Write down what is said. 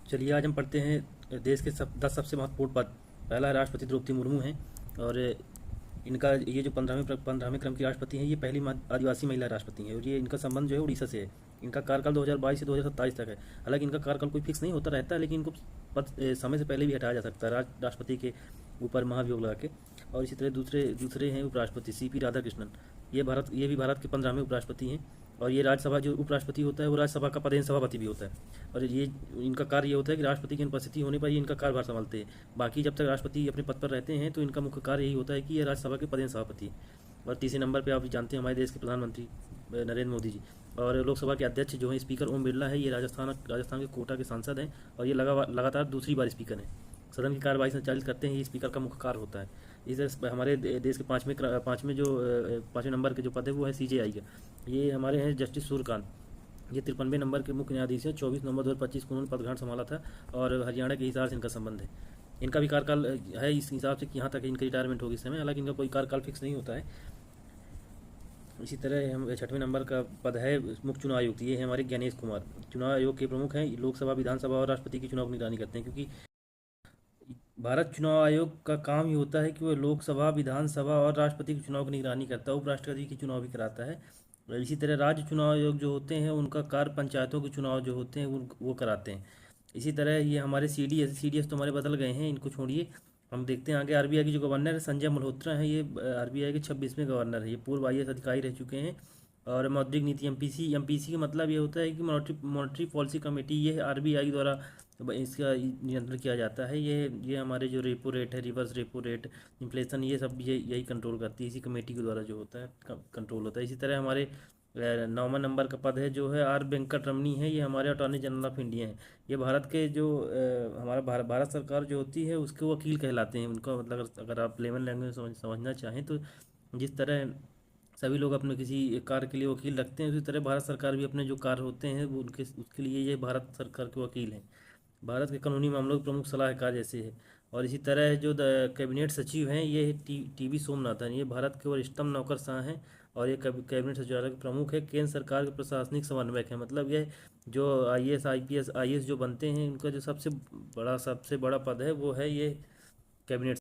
चलिए आज हम पढ़ते हैं देश के 10 सबसे महत्वपूर्ण पद। पहला है राष्ट्रपति द्रौपदी मुर्मू हैं। और इनका ये जो 15वें क्रम की राष्ट्रपति हैं, ये पहली आदिवासी महिला राष्ट्रपति हैं और ये इनका संबंध जो है उड़ीसा से है। इनका कार्यकाल 2022 से 2027 तक है। हालांकि इनका कार्यकाल कोई फिक्स नहीं होता रहता है, लेकिन इनको पद समय से पहले भी हटाया जा सकता है राष्ट्रपति के ऊपर महाभियोग लगा के। और इसी तरह दूसरे दूसरे हैं उपराष्ट्रपति CP राधाकृष्णन। ये भी भारत के 15वें उपराष्ट्रपति हैं। और ये राज्यसभा जो उपराष्ट्रपति होता है वो राज्यसभा का पदेन सभापति भी होता है। और ये इनका कार्य ये होता है कि राष्ट्रपति की अनुपस्थिति होने पर ये इनका कार्यभार संभालते हैं। बाकी जब तक राष्ट्रपति अपने पद पर रहते हैं तो इनका मुख्य कार्य यही होता है कि ये राज्यसभा के पदेन सभापति हैं। और तीसरे नंबर पर आप जानते हैं हमारे देश के प्रधानमंत्री नरेंद्र मोदी जी। और लोकसभा के अध्यक्ष जो हैं स्पीकर ओम बिरला है, ये राजस्थान के कोटा के सांसद हैं और ये लगातार दूसरी बार स्पीकर हैं। सदन की कार्यवाही संचालित करते हैं, ये स्पीकर का मुख्य कार्य होता है। इस हमारे देश के पाँचवें नंबर के जो पद है वो है CJI का। ये हमारे हैं जस्टिस सूर्यकांत। ये 53वें नंबर के मुख्य न्यायाधीश हैं। 24 नवंबर 2025 को उन्होंने पदभार संभाला था और हरियाणा के हिसार से इनका संबंध है। इनका भी कार्यकाल है इस हिसाब से कि यहाँ तक इनकी रिटायरमेंट होगी इस समय, हालांकि इनका कोई कार्यकाल फिक्स नहीं होता है। इसी तरह हम 6वें नंबर का पद है मुख्य चुनाव आयुक्त। ये है हमारे ज्ञानेश कुमार। चुनाव आयोग के प्रमुख हैं। लोकसभा, विधानसभा और राष्ट्रपति की चुनाव की निगरानी करते हैं, क्योंकि भारत चुनाव आयोग का काम ही होता है कि वो लोकसभा, विधानसभा और राष्ट्रपति के चुनाव की निगरानी करता है, उपराष्ट्रपति की चुनाव भी कराता है। और इसी तरह राज्य चुनाव आयोग जो होते हैं उनका कार्य पंचायतों के चुनाव जो होते हैं वो कराते हैं। इसी तरह ये हमारे CDS तो हमारे बदल गए हैं, इनको छोड़िए। हम देखते हैं आगे RBI के जो गवर्नर है संजय मल्होत्रा हैं। ये RBI के 26वें गवर्नर है। ये पूर्व IAS अधिकारी रह चुके हैं। और मौद्रिक नीति MPC का मतलब ये होता है कि मॉनेटरी पॉलिसी कमेटी, ये है RBI द्वारा इसका नियंत्रण किया जाता है। ये हमारे जो रेपो रेट है, रिवर्स रेपो रेट, इन्फ्लेशन, ये सब यही कंट्रोल करती है। इसी कमेटी के द्वारा जो होता है कंट्रोल होता है। इसी तरह हमारे 9वां नंबर का पद है जो है R वेंकट रमनी है। ये हमारे अटॉर्नी जनरल ऑफ इंडिया हैं। ये भारत के जो हमारा भारत सरकार जो होती है उसके वकील कहलाते हैं। उनका मतलब अगर आप लेमन लैंग्वेज में समझना चाहें तो जिस तरह सभी लोग अपने किसी कार्य के लिए वकील रखते हैं, उसी तरह भारत सरकार भी अपने जो कार्य होते हैं वो उसके लिए ये भारत सरकार के वकील हैं। भारत के कानूनी मामलों के प्रमुख सलाहकार जैसे है। और इसी तरह जो कैबिनेट सचिव हैं ये TB सोमनाथन। ये भारत के वरिष्ठतम नौकरशाह हैं और ये कैबिनेट सचिवालय के प्रमुख है। केंद्र सरकार के प्रशासनिक समन्वयक है। मतलब ये जो IAS IPS IAS जो बनते हैं, उनका जो सबसे बड़ा पद है वो है ये कैबिनेट